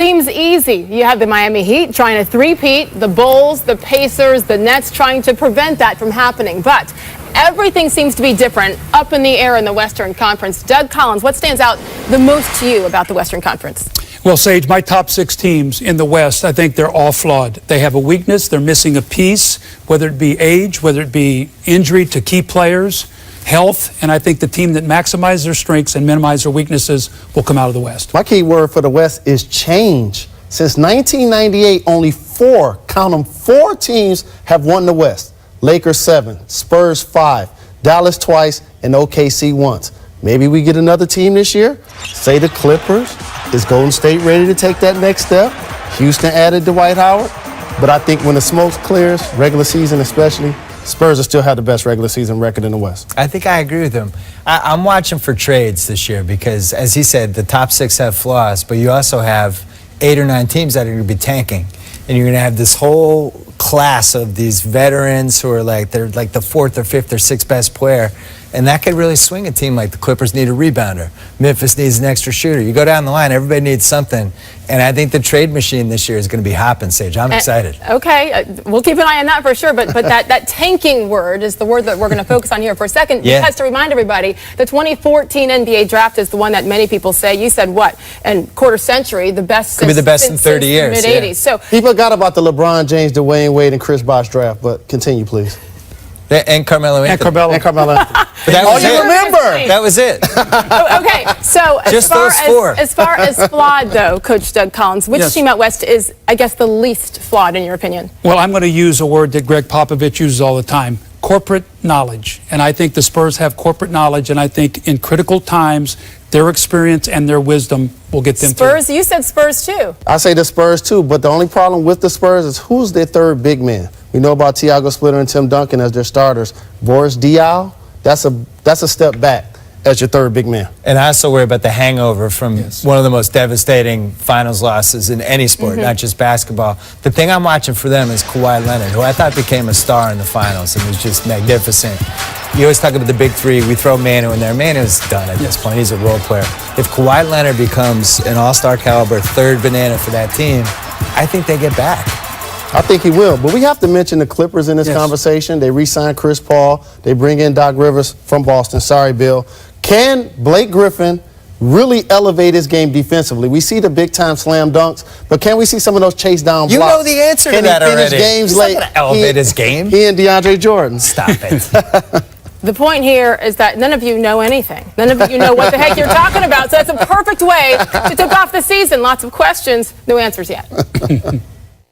Seems easy. You have the Miami Heat trying to three-peat, the Bulls, the Pacers, the Nets trying to prevent that from happening. But everything seems to be different up in the air in the Western Conference. Doug Collins, what stands out the most to you about the Western Conference? Well, Sage, my top 6 teams in the West, I think they're all flawed. They have a weakness. They're missing a piece, whether it be age, whether it be injury to key players, health, and I think the team that maximizes their strengths and minimizes their weaknesses will come out of the West. My key word for the West is change. Since 1998, only 4, count them, 4 teams have won the West. Lakers 7, Spurs 5, Dallas twice, and OKC once. Maybe we get another team this year. Say the Clippers. Is Golden State ready to take that next step? Houston added Dwight. But I think when the smoke clears, regular season especially, Spurs will still have the best regular season record in the West. I think I agree with him. I'm watching for trades this year because, as he said, the top 6 have flaws, but you also have 8 or 9 teams that are going to be tanking. And you're going to have this whole class of these veterans who are they're like the 4th or 5th or 6th best player. And that could really swing a team. Like the Clippers need a rebounder. Memphis needs an extra shooter. You go down the line, everybody needs something. And I think the trade machine this year is going to be hopping, Sage. I'm excited. Okay, we'll keep an eye on that for sure. But that tanking word is the word that we're going to focus on here for a second. Yeah. Because to remind everybody, the 2014 NBA draft is the one that many people say, you said what, and quarter century, the best Could be the best in 30 years. Mid-'80s. Yeah. So people forgot about the LeBron James, Dwyane Wade, and Chris Bosh draft, but continue, please. And Carmelo. And Carmelo. But that was it. Remember? That was it. Okay, so Just those 4. as far as flawed, though, Coach Doug Collins, which Yes. team out West is, I guess, the least flawed in your opinion? Well, I'm going to use a word that Greg Popovich uses all the time, corporate knowledge. And I think the Spurs have corporate knowledge, and I think in critical times, their experience and their wisdom will get them Spurs, through. you said Spurs, too. I say the Spurs, too, but the only problem with the Spurs is who's their third big man? We know about Thiago Splitter and Tim Duncan as their starters. Boris Diaw, that's a step back as your third big man. And I also worry about the hangover from one of the most devastating finals losses in any sport, not just basketball. The thing I'm watching for them is Kawhi Leonard, who I thought became a star in the finals and was just magnificent. You always talk about the big 3. We throw Manu in there. Manu's done at this point. He's a role player. If Kawhi Leonard becomes an all-star caliber third banana for that team, I think they get back. I think he will, but we have to mention the Clippers in this conversation. They re-signed Chris Paul. They bring in Doc Rivers from Boston. Sorry, Bill. Can Blake Griffin really elevate his game defensively? We see the big-time slam dunks, but can we see some of those chase-down blocks? You know the answer to that already. Games He's late? not going to elevate his game. He and DeAndre Jordan. Stop it. The point here is that none of you know anything. None of you know what the heck you're talking about. So that's a perfect way to tip off the season. Lots of questions, no answers yet.